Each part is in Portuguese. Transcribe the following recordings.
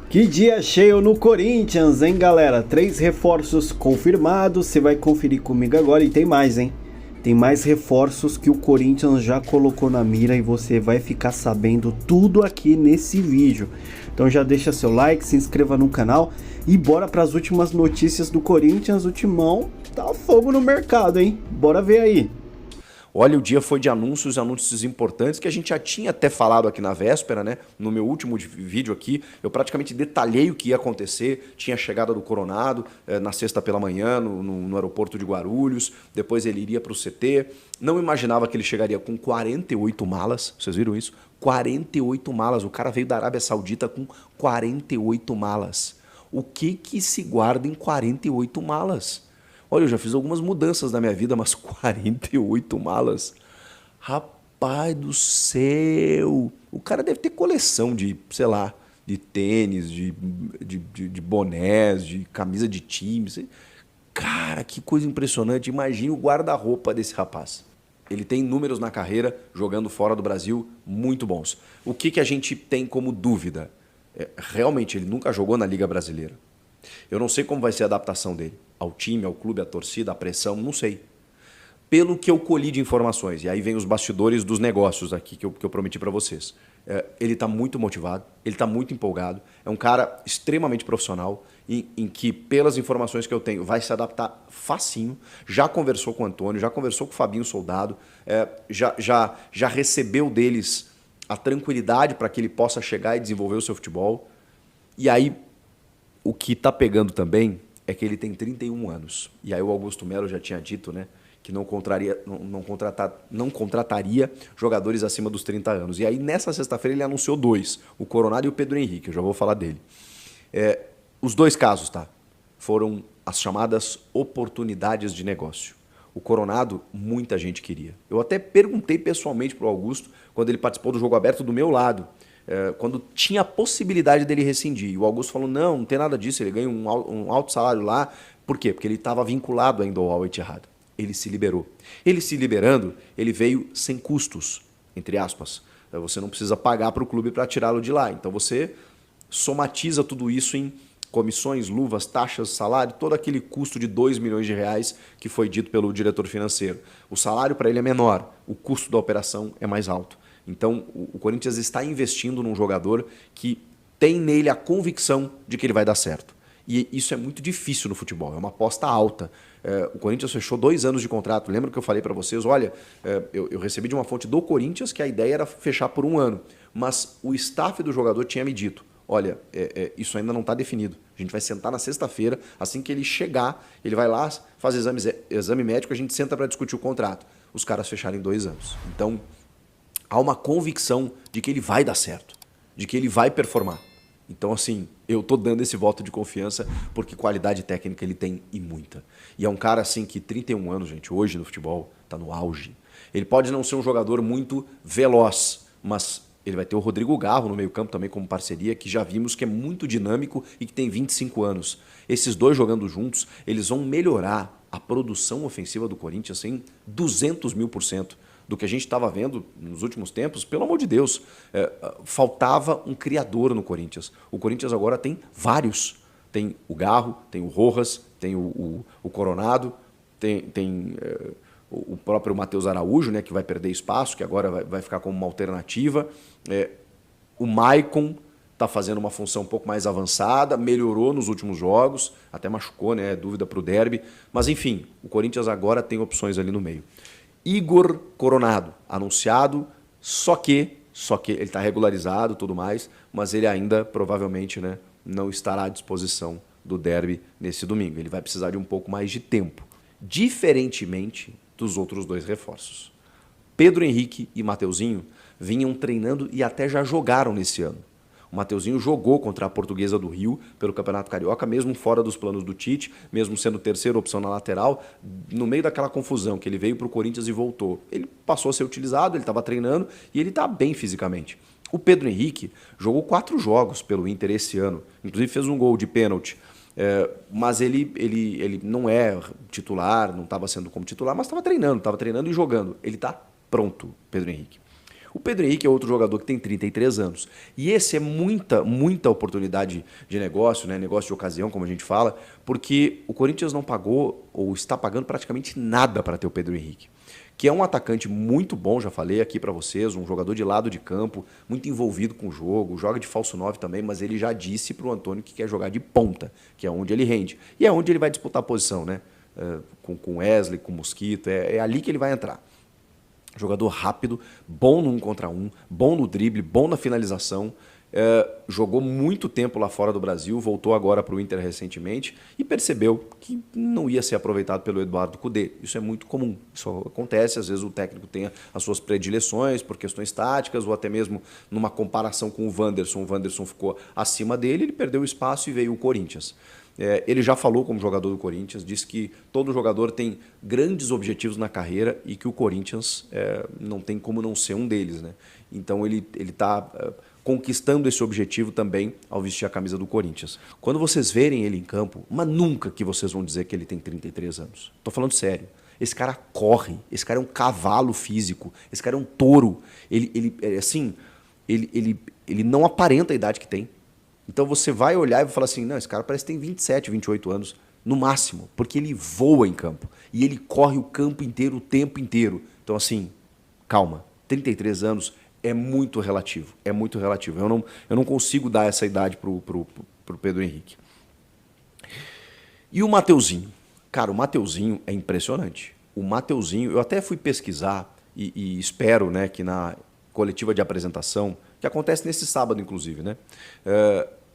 Que dia cheio no Corinthians, hein, galera? 3 reforços confirmados. Você vai conferir comigo agora e tem mais, hein? Tem mais reforços que o Corinthians já colocou na mira e você vai ficar sabendo tudo aqui nesse vídeo. Então já deixa seu like, se inscreva no canal e bora para as últimas notícias do Corinthians. O Timão tá fogo no mercado, hein? Bora ver aí. Olha, o dia foi de anúncios importantes que a gente já tinha até falado aqui na véspera, né? No meu último vídeo aqui, eu praticamente detalhei o que ia acontecer. Tinha a chegada do Coronado na sexta pela manhã no aeroporto de Guarulhos, depois ele iria para o CT. Não imaginava que ele chegaria com 48 malas, vocês viram isso? 48 malas, o cara veio da Arábia Saudita com 48 malas. O que se guarda em 48 malas? Olha, eu já fiz algumas mudanças na minha vida, mas 48 malas. Rapaz do céu! O cara deve ter coleção de, sei lá, de tênis, de bonés, de camisa de time. Cara, que coisa impressionante. Imagine o guarda-roupa desse rapaz. Ele tem números na carreira, jogando fora do Brasil, muito bons. O que a gente tem como dúvida? Realmente, ele nunca jogou na Liga Brasileira. Eu não sei como vai ser a adaptação dele ao time, ao clube, à torcida, à pressão, não sei. Pelo que eu colhi de informações, e aí vem os bastidores dos negócios aqui que eu prometi para vocês. Ele está muito motivado, ele está muito empolgado, é um cara extremamente profissional, em que, pelas informações que eu tenho, vai se adaptar facinho, já conversou com o Antônio, já conversou com o Fabinho Soldado, já recebeu deles a tranquilidade para que ele possa chegar e desenvolver o seu futebol. E aí, o que está pegando também é que ele tem 31 anos. E aí o Augusto Melo já tinha dito, né, que não contrataria jogadores acima dos 30 anos. E aí nessa sexta-feira ele anunciou 2, o Coronado e o Pedro Henrique, eu já vou falar dele. Os 2 casos, tá, foram as chamadas oportunidades de negócio. O Coronado, muita gente queria. Eu até perguntei pessoalmente para o Augusto, quando ele participou do Jogo Aberto do meu lado, quando tinha a possibilidade dele rescindir. E o Augusto falou, não tem nada disso, ele ganha um alto salário lá. Por quê? Porque ele estava vinculado ainda ao Al-Ittihad. Ele se liberou. Ele se liberando, ele veio sem custos, entre aspas. Você não precisa pagar para o clube para tirá-lo de lá. Então você somatiza tudo isso em comissões, luvas, taxas, salário, todo aquele custo de 2 milhões de reais que foi dito pelo diretor financeiro. O salário para ele é menor, o custo da operação é mais alto. Então, o Corinthians está investindo num jogador que tem nele a convicção de que ele vai dar certo. E isso é muito difícil no futebol, é uma aposta alta. O Corinthians fechou 2 anos de contrato. Lembra que eu falei para vocês? Olha, eu recebi de uma fonte do Corinthians que a ideia era fechar por 1 ano. Mas o staff do jogador tinha me dito, olha, isso ainda não está definido. A gente vai sentar na sexta-feira, assim que ele chegar, ele vai lá, faz exame médico, a gente senta para discutir o contrato. Os caras fecharam em 2 anos. Então, há uma convicção de que ele vai dar certo, de que ele vai performar. Então, assim, eu tô dando esse voto de confiança porque qualidade técnica ele tem e muita. E é um cara, assim, que 31 anos, gente, hoje no futebol, tá no auge. Ele pode não ser um jogador muito veloz, mas ele vai ter o Rodrigo Garro no meio-campo também como parceria, que já vimos que é muito dinâmico e que tem 25 anos. Esses 2 jogando juntos, eles vão melhorar a produção ofensiva do Corinthians em 200.000%. Do que a gente estava vendo nos últimos tempos, pelo amor de Deus, faltava um criador no Corinthians. O Corinthians agora tem vários. Tem o Garro, tem o Rojas, tem o Coronado, tem o próprio Matheus Araújo, né, que vai perder espaço, que agora vai ficar como uma alternativa. O Maicon está fazendo uma função um pouco mais avançada, melhorou nos últimos jogos, até machucou, né, dúvida para o derby. Mas enfim, o Corinthians agora tem opções ali no meio. Igor Coronado, anunciado, só que ele está regularizado e tudo mais, mas ele ainda provavelmente, né, não estará à disposição do derby nesse domingo. Ele vai precisar de um pouco mais de tempo, diferentemente dos outros 2 reforços. Pedro Henrique e Mateuzinho vinham treinando e até já jogaram nesse ano. O Mateuzinho jogou contra a Portuguesa do Rio pelo Campeonato Carioca, mesmo fora dos planos do Tite, mesmo sendo terceira opção na lateral, no meio daquela confusão que ele veio para o Corinthians e voltou. Ele passou a ser utilizado, ele estava treinando e ele está bem fisicamente. O Pedro Henrique jogou 4 jogos pelo Inter esse ano, inclusive fez um gol de pênalti. Mas ele não é titular, não estava sendo como titular, mas estava treinando e jogando. Ele está pronto, Pedro Henrique. O Pedro Henrique é outro jogador que tem 33 anos. E esse é muita oportunidade de negócio, né? Negócio de ocasião, como a gente fala, porque o Corinthians não pagou ou está pagando praticamente nada para ter o Pedro Henrique, que é um atacante muito bom, já falei aqui para vocês, um jogador de lado de campo, muito envolvido com o jogo, joga de falso 9 também, mas ele já disse para o Antônio que quer jogar de ponta, que é onde ele rende. E é onde ele vai disputar a posição, né? Com Wesley, com Mosquito, é ali que ele vai entrar. Jogador rápido, bom no 1 contra 1, bom no drible, bom na finalização. Jogou muito tempo lá fora do Brasil, voltou agora para o Inter recentemente e percebeu que não ia ser aproveitado pelo Eduardo Cudê. Isso é muito comum, isso acontece, às vezes o técnico tem as suas predileções por questões táticas ou até mesmo numa comparação com o Wanderson ficou acima dele, ele perdeu o espaço e veio o Corinthians. Ele já falou como jogador do Corinthians, disse que todo jogador tem grandes objetivos na carreira e que o Corinthians não tem como não ser um deles, né? Então ele está conquistando esse objetivo também ao vestir a camisa do Corinthians. Quando vocês verem ele em campo, mas nunca que vocês vão dizer que ele tem 33 anos. Estou falando sério. Esse cara corre, esse cara é um cavalo físico, esse cara é um touro. Ele não aparenta a idade que tem. Então você vai olhar e vai falar assim, não, esse cara parece que tem 27, 28 anos, no máximo, porque ele voa em campo. E ele corre o campo inteiro, o tempo inteiro. Então assim, calma, 33 anos é muito relativo, é muito relativo. Eu não consigo dar essa idade pro Pedro Henrique. E o Mateuzinho? Cara, o Mateuzinho é impressionante. O Mateuzinho, eu até fui pesquisar e espero, né, que na coletiva de apresentação, que acontece nesse sábado, inclusive, né,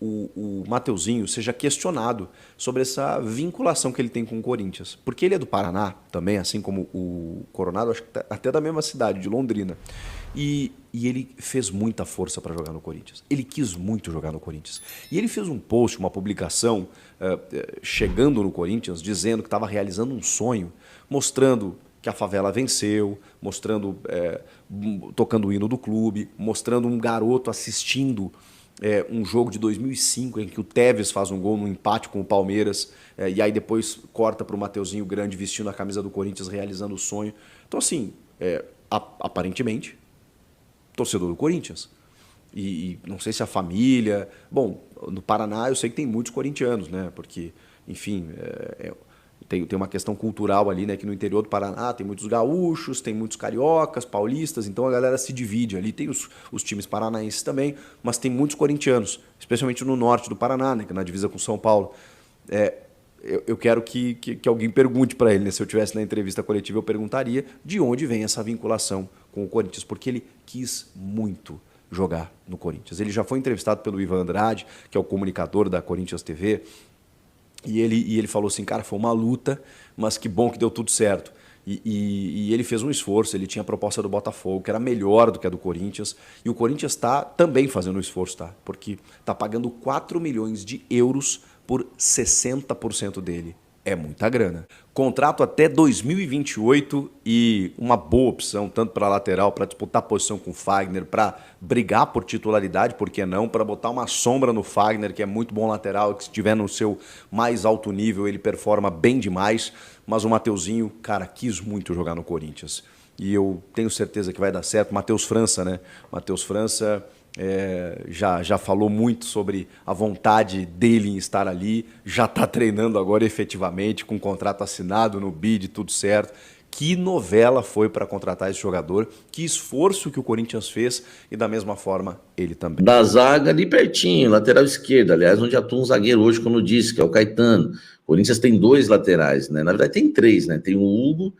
o Mateuzinho seja questionado sobre essa vinculação que ele tem com o Corinthians. Porque ele é do Paraná também, assim como o Coronado, acho que até da mesma cidade, de Londrina. E ele fez muita força para jogar no Corinthians. Ele quis muito jogar no Corinthians. E ele fez um post, uma publicação, chegando no Corinthians, dizendo que estava realizando um sonho, mostrando que a favela venceu, mostrando, tocando o hino do clube, mostrando um garoto assistindo um jogo de 2005 em que o Tevez faz um gol no empate com o Palmeiras, e aí depois corta para o Mateuzinho Grande vestindo a camisa do Corinthians, realizando o sonho. Então, assim, aparentemente, torcedor do Corinthians. E não sei se a família... Bom, no Paraná eu sei que tem muitos corintianos, né? Porque, enfim, tem uma questão cultural ali, né? Que no interior do Paraná tem muitos gaúchos, tem muitos cariocas, paulistas, então a galera se divide ali. Tem os times paranaenses também, mas tem muitos corintianos, especialmente no norte do Paraná, né? Que é na divisa com São Paulo. Eu quero que alguém pergunte para ele, né? Se eu estivesse na entrevista coletiva, eu perguntaria de onde vem essa vinculação com o Corinthians, porque ele quis muito jogar no Corinthians. Ele já foi entrevistado pelo Ivan Andrade, que é o comunicador da Corinthians TV, e ele falou assim, cara, foi uma luta, mas que bom que deu tudo certo. E ele fez um esforço, ele tinha a proposta do Botafogo, que era melhor do que a do Corinthians, e o Corinthians está também fazendo um esforço, tá? Porque está pagando 4 milhões de euros por 60% dele. É muita grana. Contrato até 2028 e uma boa opção, tanto para lateral, para disputar posição com o Fagner, para brigar por titularidade, por que não? Para botar uma sombra no Fagner, que é muito bom lateral, que se estiver no seu mais alto nível, ele performa bem demais. Mas o Mateuzinho, cara, quis muito jogar no Corinthians. E eu tenho certeza que vai dar certo. Matheus França, né? Matheus França... já falou muito sobre a vontade dele em estar ali, já está treinando agora efetivamente, com contrato assinado no BID, tudo certo. Que novela foi para contratar esse jogador, que esforço que o Corinthians fez e da mesma forma ele também. Da zaga ali pertinho, lateral esquerda, aliás, onde atua um zagueiro hoje, como eu disse, que é o Caetano. O Corinthians tem 2 laterais, né? Na verdade tem 3, né? Tem o Hugo,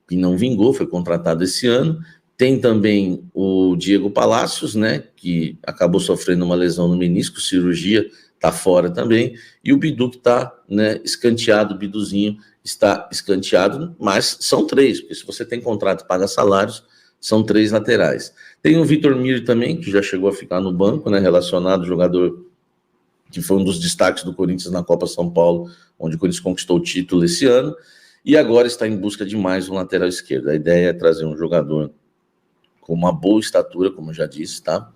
que não vingou, foi contratado esse ano. Tem também o Diego Palacios, né, que acabou sofrendo uma lesão no menisco, cirurgia, está fora também. E o Bidu que está, né, escanteado, o Biduzinho está escanteado, mas são 3, porque se você tem contrato e paga salários, são 3 laterais. Tem o Vitor Mir também, que já chegou a ficar no banco, né, relacionado, jogador que foi um dos destaques do Corinthians na Copa São Paulo, onde o Corinthians conquistou o título esse ano, e agora está em busca de mais um lateral esquerdo. A ideia é trazer um jogador com uma boa estatura, como eu já disse, tá?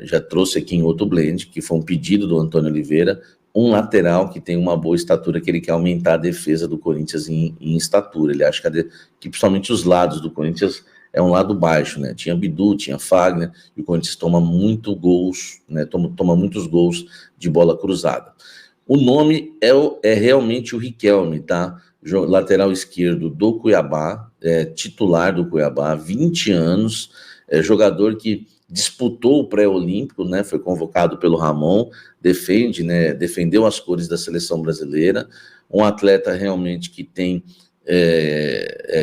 Já trouxe aqui em outro blend, que foi um pedido do Antônio Oliveira, um lateral que tem uma boa estatura, que ele quer aumentar a defesa do Corinthians em estatura. Ele acha que principalmente os lados do Corinthians é um lado baixo, né? Tinha Bidu, tinha Fagner, e o Corinthians toma muitos gols, né? Toma muitos gols de bola cruzada. O nome é realmente o Riquelme, tá? Lateral esquerdo do Cuiabá, titular do Cuiabá, 20 anos, jogador que disputou o pré-olímpico, né? Foi convocado pelo Ramon, defendeu as cores da seleção brasileira, um atleta realmente que tem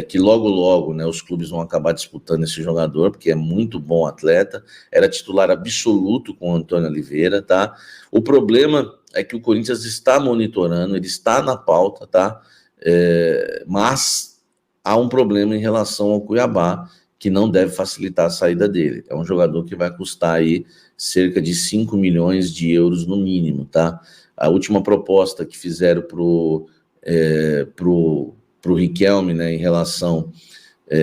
que logo, né, os clubes vão acabar disputando esse jogador, porque é muito bom atleta, era titular absoluto com o Antônio Oliveira, tá? O problema é que o Corinthians está monitorando, ele está na pauta, tá? Mas há um problema em relação ao Cuiabá, que não deve facilitar a saída dele. É um jogador que vai custar aí cerca de 5 milhões de euros no mínimo, tá? A última proposta que fizeram pro Riquelme, né, em relação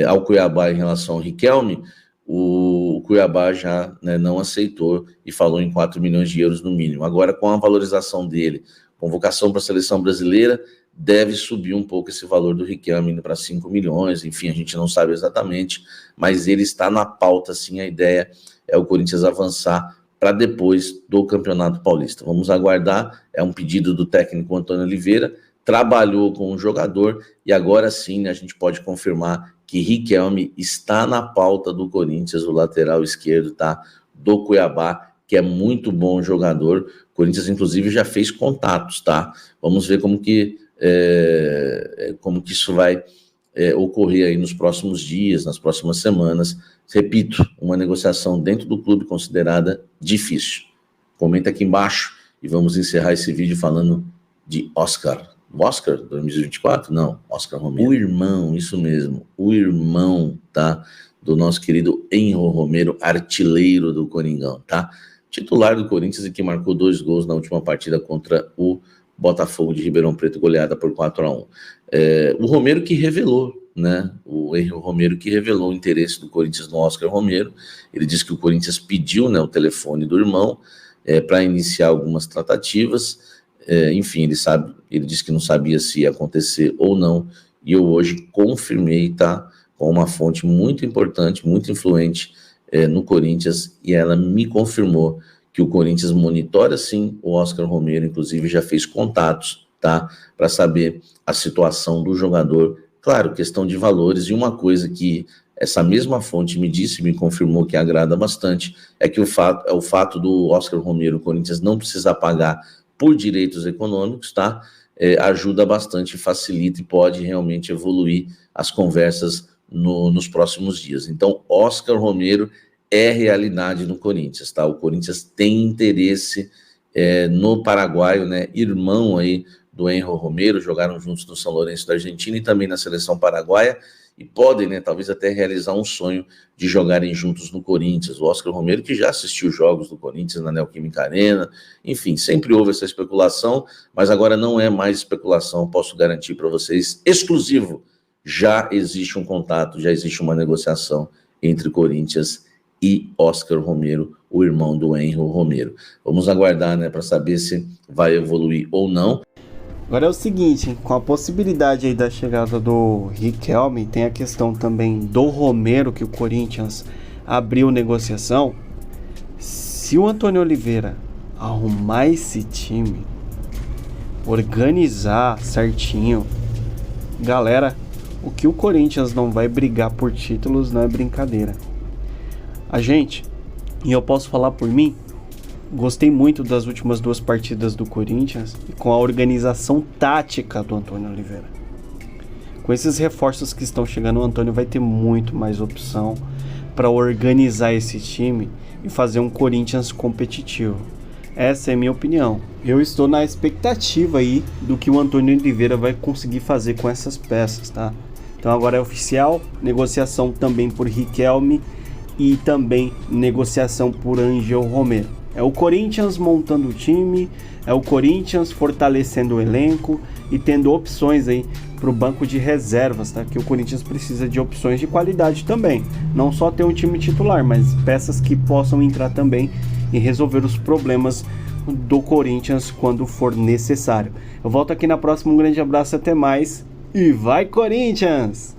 ao Cuiabá, em relação ao Riquelme, o Cuiabá já, né, não aceitou e falou em 4 milhões de euros no mínimo. Agora, com a valorização dele, convocação para a seleção brasileira, deve subir um pouco esse valor do Riquelme indo para 5 milhões, enfim, a gente não sabe exatamente, mas ele está na pauta, sim, a ideia é o Corinthians avançar para depois do Campeonato Paulista. Vamos aguardar, é um pedido do técnico Antônio Oliveira, trabalhou com o jogador e agora sim, né, a gente pode confirmar que Riquelme está na pauta do Corinthians, o lateral esquerdo, tá, do Cuiabá, que é muito bom jogador. O Corinthians, inclusive, já fez contatos, tá? Vamos ver como que isso vai ocorrer aí nos próximos dias, nas próximas semanas. Repito, uma negociação dentro do clube considerada difícil. Comenta aqui embaixo e vamos encerrar esse vídeo falando de Oscar. Oscar 2024? Não, Oscar Romero. O irmão, isso mesmo, o irmão, tá? Do nosso querido Henro Romero, artilheiro do Coringão, tá? Titular do Corinthians e que marcou 2 gols na última partida contra o Botafogo de Ribeirão Preto, goleada por 4-1. O Romero que revelou, né? O Henro Romero que revelou o interesse do Corinthians no Oscar Romero. Ele disse que o Corinthians pediu, né, o telefone do irmão para iniciar algumas tratativas. Enfim, ele disse que não sabia se ia acontecer ou não, e eu hoje confirmei, tá, com uma fonte muito importante, muito influente no Corinthians, e ela me confirmou que o Corinthians monitora sim o Oscar Romero, inclusive já fez contatos, tá, para saber a situação do jogador. Claro, questão de valores, e uma coisa que essa mesma fonte me disse, me confirmou que agrada bastante, é que o fato do Oscar Romero, o Corinthians não precisa pagar por direitos econômicos, tá? Ajuda bastante, facilita e pode realmente evoluir as conversas nos próximos dias. Então, Oscar Romero é realidade no Corinthians, tá? O Corinthians tem interesse no paraguaio, né? Irmão aí do Henro Romero, jogaram juntos no São Lourenço da Argentina e também na seleção paraguaia, e podem, né, talvez até realizar um sonho de jogarem juntos no Corinthians. O Oscar Romero, que já assistiu jogos do Corinthians na Neoquímica Arena, enfim, sempre houve essa especulação, mas agora não é mais especulação, posso garantir para vocês, exclusivo, já existe um contato, já existe uma negociação entre Corinthians e Oscar Romero, o irmão do Henro Romero. Vamos aguardar, né, para saber se vai evoluir ou não. Agora é o seguinte, hein? Com a possibilidade aí da chegada do Riquelme, tem a questão também do Romero, que o Corinthians abriu negociação. Se o Antônio Oliveira arrumar esse time, organizar certinho, galera, o que o Corinthians não vai brigar por títulos não é brincadeira. E eu posso falar por mim, gostei muito das últimas 2 partidas do Corinthians e com a organização tática do Antônio Oliveira. Com esses reforços que estão chegando, o Antônio vai ter muito mais opção para organizar esse time e fazer um Corinthians competitivo. Essa é a minha opinião. Eu estou na expectativa aí do que o Antônio Oliveira vai conseguir fazer com essas peças, tá? Então agora é oficial, negociação também por Riquelme e também negociação por Ângelo Romero. É o Corinthians montando o time, é o Corinthians fortalecendo o elenco e tendo opções aí para o banco de reservas, tá? Que o Corinthians precisa de opções de qualidade também. Não só ter um time titular, mas peças que possam entrar também e resolver os problemas do Corinthians quando for necessário. Eu volto aqui na próxima, um grande abraço, até mais e vai Corinthians!